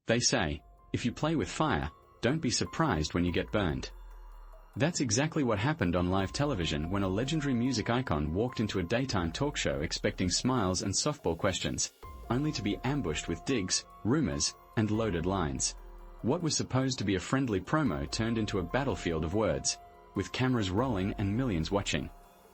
They say, if you play with fire, don't be surprised when you get burned. That's exactly what happened on live television when a legendary music icon walked into a daytime talk show expecting smiles and softball questions, only to be ambushed with digs, rumors, and loaded lines. What was supposed to be a friendly promo turned into a battlefield of words, with cameras rolling and millions watching.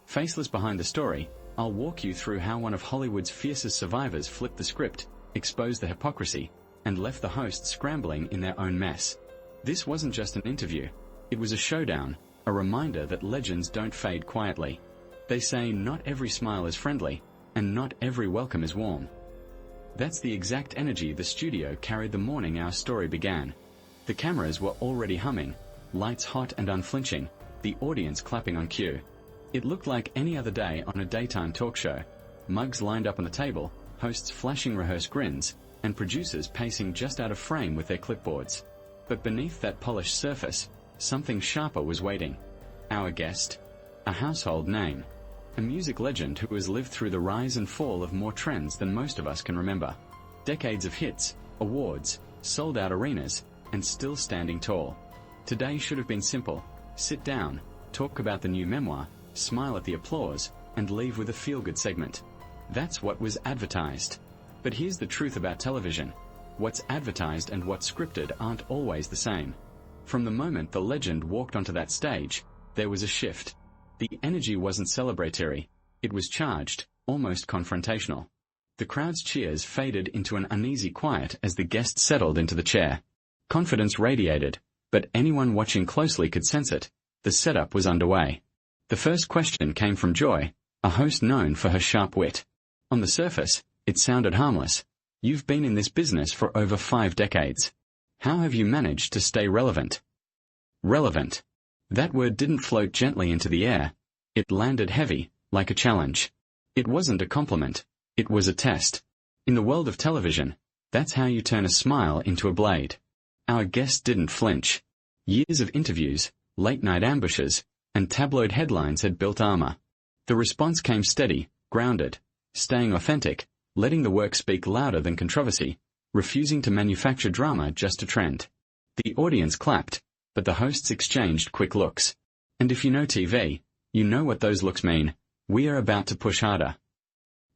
Faceless behind the story, I'll walk you through how one of Hollywood's fiercest survivors flipped the script, exposed the hypocrisy, and left the host scrambling in their own mess. This wasn't just an interview. It was a showdown, a reminder that legends don't fade quietly. They say not every smile is friendly, and not every welcome is warm. That's the exact energy the studio carried the morning our story began. The cameras were already humming, lights hot and unflinching, the audience clapping on cue. It looked like any other day on a daytime talk show. Mugs lined up on the table, hosts flashing rehearsed grins, and producers pacing just out of frame with their clipboards. But beneath that polished surface, something sharper was waiting. Our guest. A household name. A music legend who has lived through the rise and fall of more trends than most of us can remember. Decades of hits, awards, sold-out arenas, and still standing tall. Today should have been simple. Sit down, talk about the new memoir, smile at the applause, and leave with a feel-good segment. That's what was advertised. But here's the truth about television. What's advertised and what's scripted aren't always the same. From the moment the legend walked onto that stage, there was a shift. The energy wasn't celebratory. It was charged, almost confrontational. The crowd's cheers faded into an uneasy quiet as the guest settled into the chair. Confidence radiated, but anyone watching closely could sense it. The setup was underway. The first question came from Joy, a host known for her sharp wit. On the surface, it sounded harmless. You've been in this business for over 5 decades. How have you managed to stay relevant? Relevant. That word didn't float gently into the air. It landed heavy, like a challenge. It wasn't a compliment. It was a test. In the world of television, that's how you turn a smile into a blade. Our guest didn't flinch. Years of interviews, late-night ambushes, and tabloid headlines had built armor. The response came steady, grounded, staying authentic, letting the work speak louder than controversy, refusing to manufacture drama just to trend. The audience clapped, but the hosts exchanged quick looks. And if you know TV, you know what those looks mean. We are about to push harder.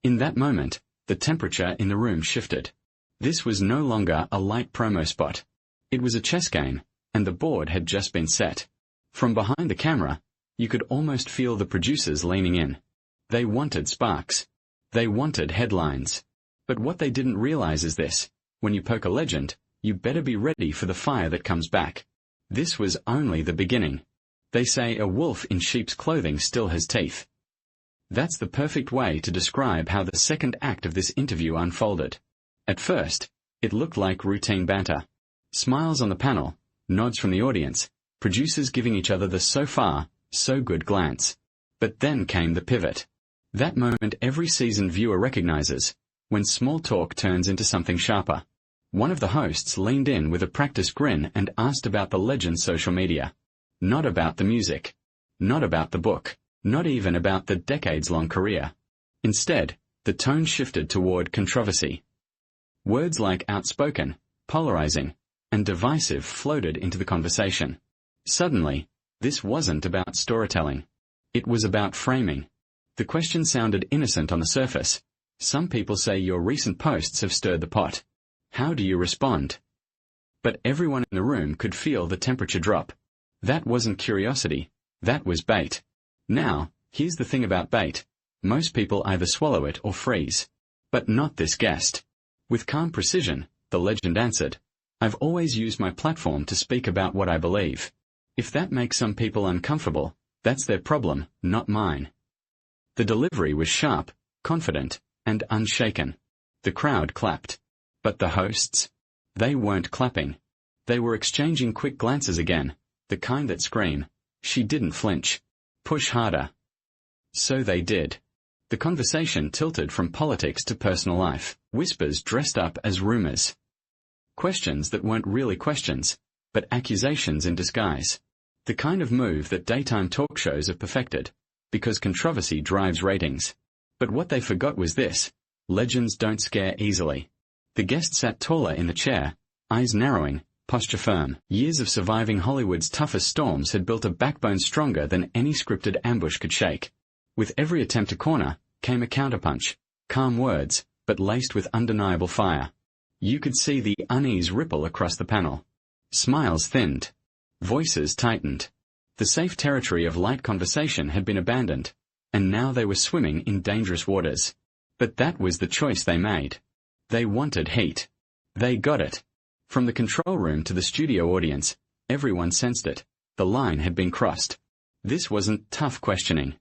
In that moment, the temperature in the room shifted. This was no longer a light promo spot. It was a chess game, and the board had just been set. From behind the camera, you could almost feel the producers leaning in. They wanted sparks. They wanted headlines. But what they didn't realize is this: when you poke a legend, you better be ready for the fire that comes back. This was only the beginning. They say a wolf in sheep's clothing still has teeth. That's the perfect way to describe how the second act of this interview unfolded. At first, it looked like routine banter. Smiles on the panel, nods from the audience, producers giving each other the so far, so good glance. But then came the pivot. That moment every seasoned viewer recognizes, when small talk turns into something sharper. One of the hosts leaned in with a practiced grin and asked about the legend's social media. Not about the music. Not about the book. Not even about the decades-long career. Instead, the tone shifted toward controversy. Words like outspoken, polarizing, and divisive floated into the conversation. Suddenly, this wasn't about storytelling. It was about framing. The question sounded innocent on the surface. Some people say your recent posts have stirred the pot. How do you respond? But everyone in the room could feel the temperature drop. That wasn't curiosity. That was bait. Now, here's the thing about bait. Most people either swallow it or freeze. But not this guest. With calm precision, the legend answered, "I've always used my platform to speak about what I believe. If that makes some people uncomfortable, that's their problem, not mine." The delivery was sharp, confident, and unshaken. The crowd clapped. But the hosts? They weren't clapping. They were exchanging quick glances again, the kind that scream, "She didn't flinch. Push harder." So they did. The conversation tilted from politics to personal life, whispers dressed up as rumors. Questions that weren't really questions, but accusations in disguise. The kind of move that daytime talk shows have perfected, because controversy drives ratings. But what they forgot was this: legends don't scare easily. The guest sat taller in the chair, eyes narrowing, posture firm. Years of surviving Hollywood's toughest storms had built a backbone stronger than any scripted ambush could shake. With every attempt to corner, came a counterpunch, calm words, but laced with undeniable fire. You could see the unease ripple across the panel. Smiles thinned. Voices tightened. The safe territory of light conversation had been abandoned, and now they were swimming in dangerous waters. But that was the choice they made. They wanted heat. They got it. From the control room to the studio audience, everyone sensed it. The line had been crossed. This wasn't tough questioning.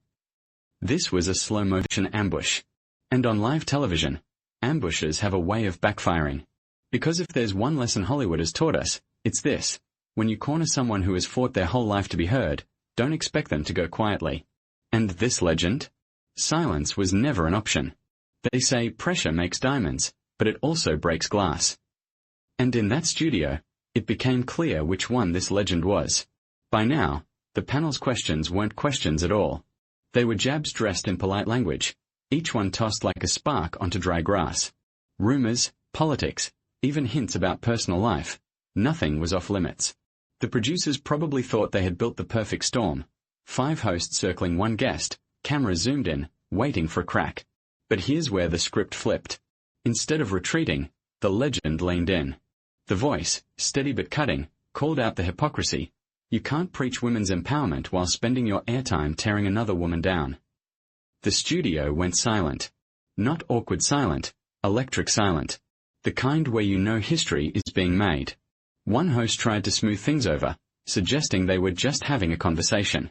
This was a slow-motion ambush. And on live television, ambushes have a way of backfiring. Because if there's one lesson Hollywood has taught us, it's this. When you corner someone who has fought their whole life to be heard, don't expect them to go quietly. And this legend? Silence was never an option. They say pressure makes diamonds, but it also breaks glass. And in that studio, it became clear which one this legend was. By now, the panel's questions weren't questions at all. They were jabs dressed in polite language, each one tossed like a spark onto dry grass. Rumors, politics, even hints about personal life. Nothing was off limits. The producers probably thought they had built the perfect storm. 5 hosts circling one guest, cameras zoomed in, waiting for a crack. But here's where the script flipped. Instead of retreating, the legend leaned in. The voice, steady but cutting, called out the hypocrisy. You can't preach women's empowerment while spending your airtime tearing another woman down. The studio went silent. Not awkward silent, electric silent. The kind where you know history is being made. One host tried to smooth things over, suggesting they were just having a conversation.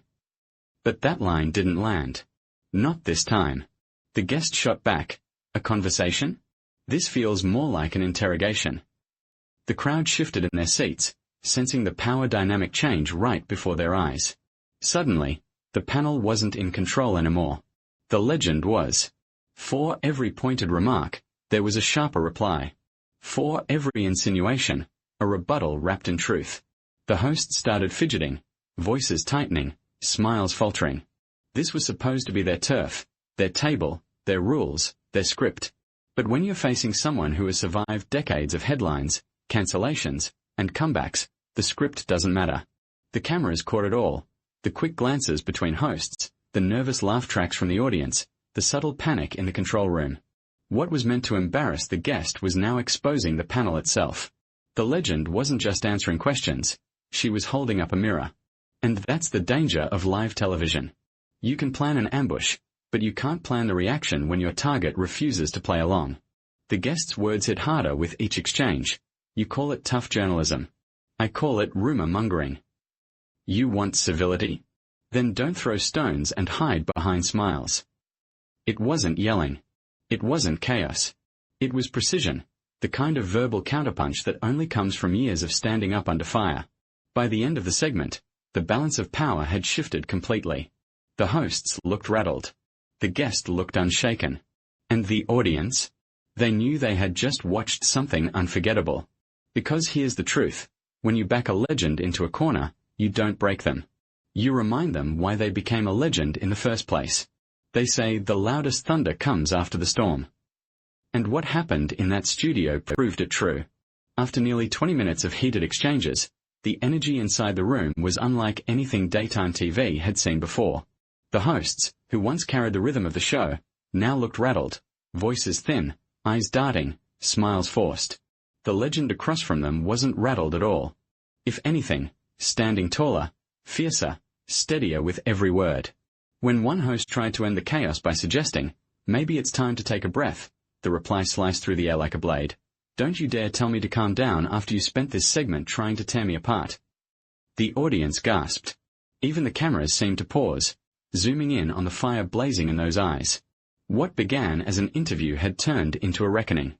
But that line didn't land. Not this time. The guest shot back. A conversation? This feels more like an interrogation. The crowd shifted in their seats, sensing the power dynamic change right before their eyes. Suddenly, the panel wasn't in control anymore. The legend was. For every pointed remark, there was a sharper reply. For every insinuation, a rebuttal wrapped in truth. The hosts started fidgeting, voices tightening, smiles faltering. This was supposed to be their turf, their table, their rules, their script. But when you're facing someone who has survived decades of headlines, cancellations, and comebacks, the script doesn't matter. The cameras caught it all. The quick glances between hosts, the nervous laugh tracks from the audience, the subtle panic in the control room. What was meant to embarrass the guest was now exposing the panel itself. The legend wasn't just answering questions, she was holding up a mirror. And that's the danger of live television. You can plan an ambush, but you can't plan the reaction when your target refuses to play along. The guest's words hit harder with each exchange. You call it tough journalism. I call it rumor-mongering. You want civility? Then don't throw stones and hide behind smiles. It wasn't yelling. It wasn't chaos. It was precision, the kind of verbal counterpunch that only comes from years of standing up under fire. By the end of the segment, the balance of power had shifted completely. The hosts looked rattled. The guest looked unshaken. And the audience? They knew they had just watched something unforgettable. Because here's the truth. When you back a legend into a corner, you don't break them. You remind them why they became a legend in the first place. They say the loudest thunder comes after the storm. And what happened in that studio proved it true. After nearly 20 minutes of heated exchanges, the energy inside the room was unlike anything daytime TV had seen before. The hosts, who once carried the rhythm of the show, now looked rattled, voices thin, eyes darting, smiles forced. The legend across from them wasn't rattled at all. If anything, standing taller, fiercer, steadier with every word. When one host tried to end the chaos by suggesting, maybe it's time to take a breath, the reply sliced through the air like a blade. Don't you dare tell me to calm down after you spent this segment trying to tear me apart. The audience gasped. Even the cameras seemed to pause, zooming in on the fire blazing in those eyes. What began as an interview had turned into a reckoning.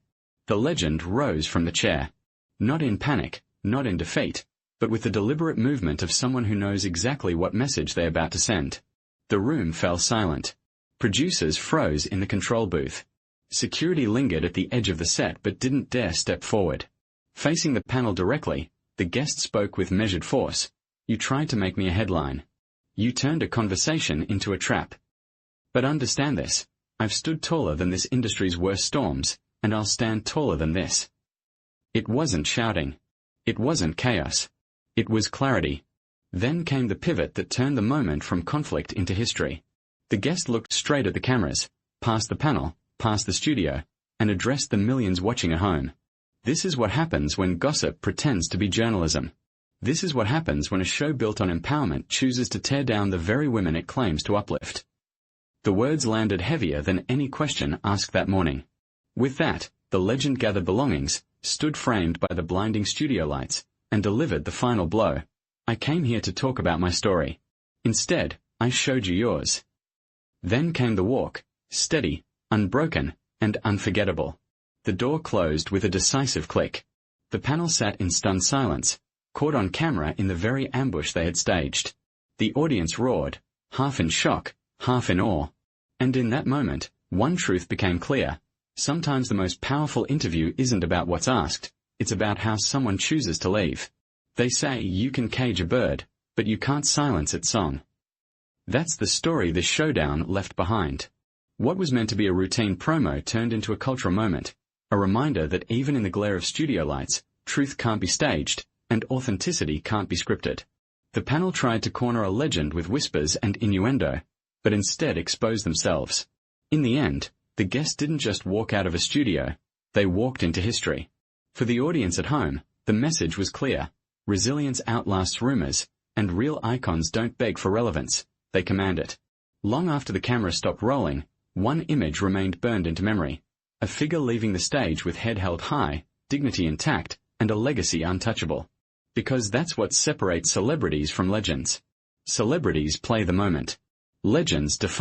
The legend rose from the chair. Not in panic, not in defeat, but with the deliberate movement of someone who knows exactly what message they're about to send. The room fell silent. Producers froze in the control booth. Security lingered at the edge of the set but didn't dare step forward. Facing the panel directly, the guest spoke with measured force. You tried to make me a headline. You turned a conversation into a trap. But understand this. I've stood taller than this industry's worst storms, and I'll stand taller than this. It wasn't shouting. It wasn't chaos. It was clarity. Then came the pivot that turned the moment from conflict into history. The guest looked straight at the cameras, past the panel, past the studio, and addressed the millions watching at home. This is what happens when gossip pretends to be journalism. This is what happens when a show built on empowerment chooses to tear down the very women it claims to uplift. The words landed heavier than any question asked that morning. With that, the legend gathered belongings, stood framed by the blinding studio lights, and delivered the final blow. I came here to talk about my story. Instead, I showed you yours. Then came the walk, steady, unbroken, and unforgettable. The door closed with a decisive click. The panel sat in stunned silence, caught on camera in the very ambush they had staged. The audience roared, half in shock, half in awe. And in that moment, one truth became clear. Sometimes the most powerful interview isn't about what's asked, it's about how someone chooses to leave. They say you can cage a bird, but you can't silence its song. That's the story this showdown left behind. What was meant to be a routine promo turned into a cultural moment, a reminder that even in the glare of studio lights, truth can't be staged, and authenticity can't be scripted. The panel tried to corner a legend with whispers and innuendo, but instead exposed themselves. In the end, the guests didn't just walk out of a studio, they walked into history. For the audience at home, the message was clear. Resilience outlasts rumors, and real icons don't beg for relevance, they command it. Long after the camera stopped rolling, one image remained burned into memory. A figure leaving the stage with head held high, dignity intact, and a legacy untouchable. Because that's what separates celebrities from legends. Celebrities play the moment. Legends define